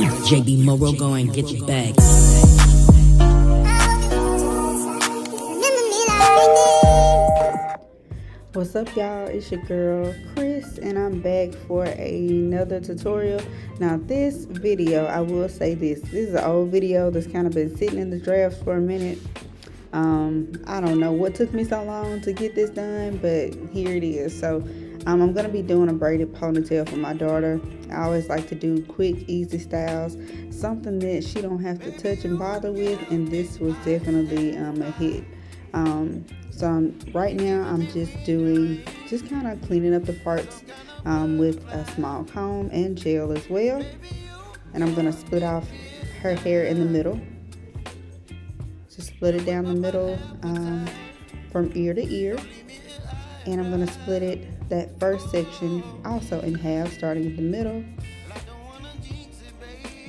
JB Morrow, go and get your bag. What's up, y'all? It's your girl Chris, and I'm back for another tutorial. Now this video, I will say this is an old video that's kind of been sitting in the drafts for a minute. I don't know what took me so long to get this done, but here it is. So I'm gonna be doing a braided ponytail for my daughter. I always like to do quick, easy styles, something that she don't have to touch and bother with, and this was definitely a hit. So right now I'm just kind of cleaning up the parts with a small comb and gel as well. And I'm gonna split off her hair in the middle. Just split it down the middle from ear to ear. And I'm gonna split it, that first section, also in half, starting at the middle.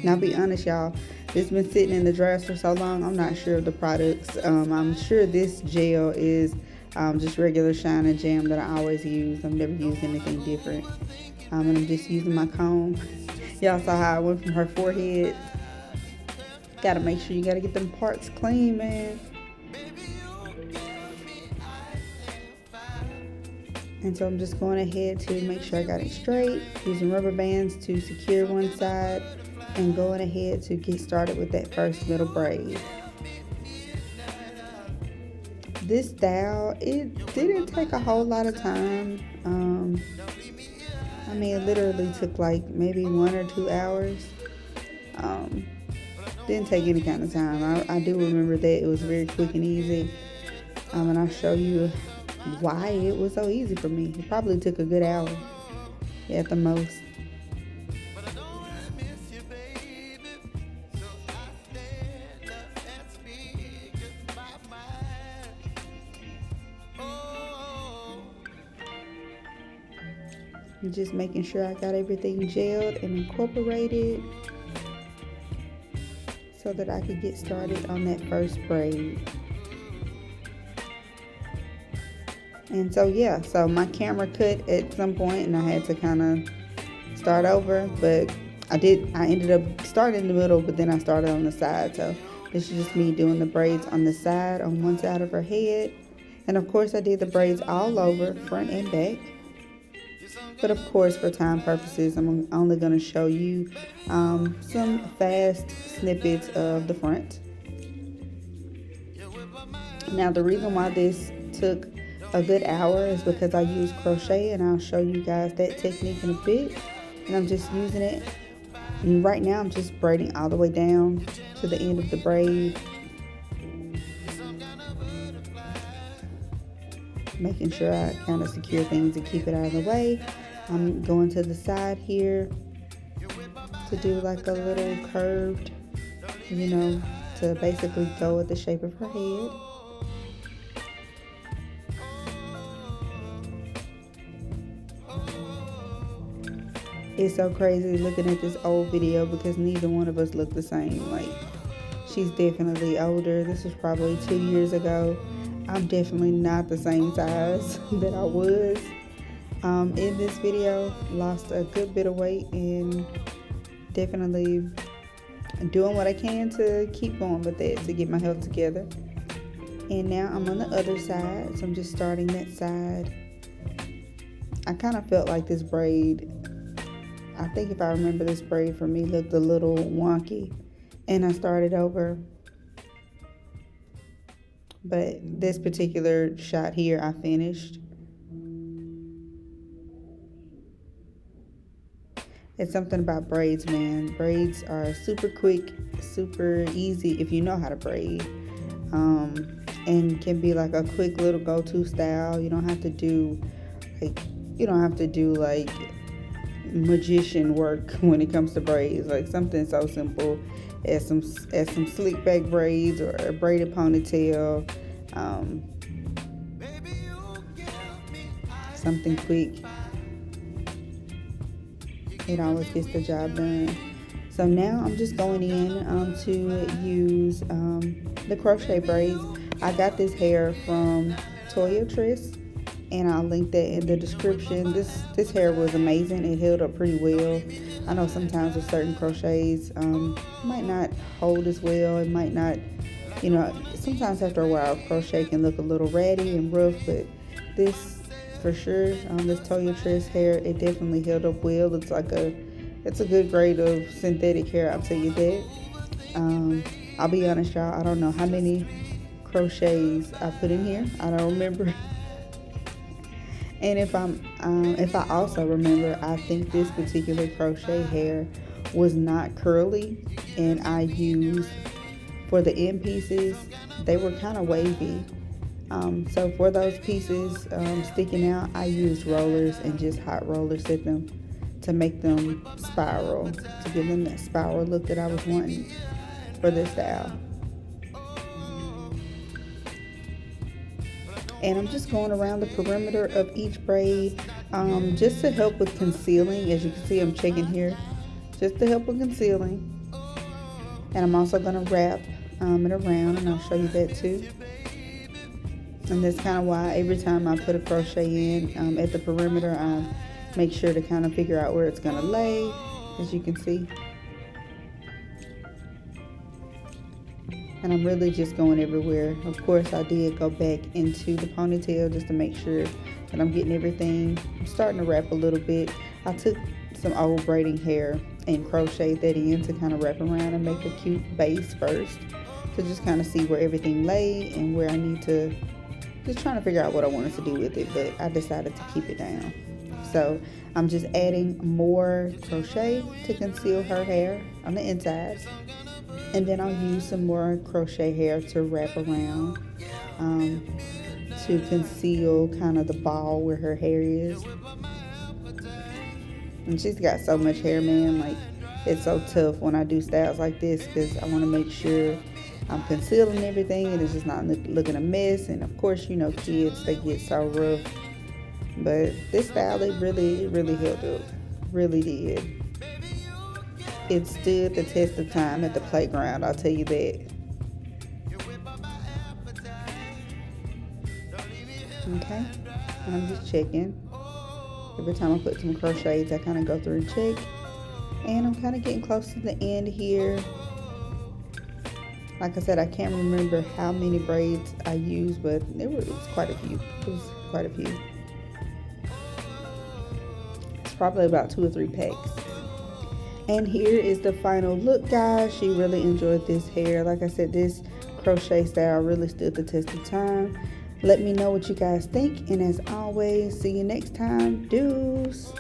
Now, be honest, y'all, it's been sitting in the drafts for so long, I'm not sure of the products. I'm sure this gel is just regular shine and jam that I always use. I've never used anything different. And I'm just using my comb. Y'all saw how I went from her forehead. Gotta make sure you gotta get them parts clean, man. And so I'm just going ahead to make sure I got it straight, using rubber bands to secure one side, and going ahead to get started with that first middle braid. This style, it didn't take a whole lot of time. I mean, it literally took like maybe 1 or 2 hours. Didn't take any kind of time. I do remember that it was very quick and easy. And I'll show you why it was so easy for me. It probably took a good hour at the most. I'm just making sure I got everything gelled and incorporated so that I could get started on that first braid. And so yeah, so my camera cut at some point and I had to kind of start over, but I ended up starting in the middle, but then I started on the side. So this is just me doing the braids on the side, on one side of her head. And of course I did the braids all over, front and back. But of course, for time purposes, I'm only going to show you some fast snippets of the front. Now, the reason why this took a good hour is because I use crochet, and I'll show you guys that technique in a bit. And I'm just using it. And right now, I'm just braiding all the way down to the end of the braid, making sure I kind of secure things and keep it out of the way. I'm going to the side here to do like a little curved, to basically go with the shape of her head. It's so crazy looking at this old video because neither one of us look the same. Like, she's definitely older. This was probably 2 years ago. I'm definitely not the same size that I was. In this video, lost a good bit of weight and definitely doing what I can to keep going with it, to get my health together. And now I'm on the other side, so I'm just starting that side. I kind of felt like this braid, I think if I remember, this braid for me looked a little wonky, and I started over. But this particular shot here, I finished. It's something about braids, man. Braids are super quick, super easy if you know how to braid. And can be like a quick little go-to style. You don't have to do like magician work when it comes to braids. Like something so simple as some slick back braids or a braided ponytail. Something quick. It always gets the job done. So now I'm just going in to use the crochet braids. I got this hair from Toya Triss, and I'll link that in the description. This hair was amazing. It held up pretty well. I know sometimes with certain crochets, might not hold as well. It might not, sometimes after a while, crochet can look a little ratty and rough, but this, for sure, this Toya Tress hair, it definitely held up well. It's a good grade of synthetic hair, I'll tell you that. I'll be honest, y'all, I don't know how many crochets I put in here. I don't remember. And if I also remember, I think this particular crochet hair was not curly, and I used, for the end pieces, they were kind of wavy. So for those pieces sticking out, I used rollers and just hot rollers at them to make them spiral, to give them that spiral look that I was wanting for this style. And I'm just going around the perimeter of each braid just to help with concealing. As you can see, I'm checking here just to help with concealing. And I'm also going to wrap it around, and I'll show you that too. And that's kind of why every time I put a crochet in at the perimeter, I make sure to kind of figure out where it's going to lay, as you can see. And I'm really just going everywhere. Of course, I did go back into the ponytail just to make sure that I'm getting everything. I'm starting to wrap a little bit. I took some old braiding hair and crocheted that in to kind of wrap around and make a cute base first, to just kind of see where everything lay and where I need to, just trying to figure out what I wanted to do with it, but I decided to keep it down. So I'm just adding more crochet to conceal her hair on the inside. And then I'll use some more crochet hair to wrap around to conceal kind of the ball where her hair is. And she's got so much hair, man. Like, it's so tough when I do styles like this, because I want to make sure I'm concealing everything and it's just not looking a mess. And of course, kids, they get so rough. But this style, it really held up. Really did. It stood the test of time at the playground, I'll tell you that. Okay, and I'm just checking. Every time I put some crochets, I kind of go through and check. And I'm kind of getting close to the end here. Like I said, I can't remember how many braids I used, but it was quite a few. It's probably about 2 or 3 packs. And here is the final look, guys. She really enjoyed this hair. Like I said, this crochet style really stood the test of time. Let me know what you guys think. And as always, see you next time. Deuce.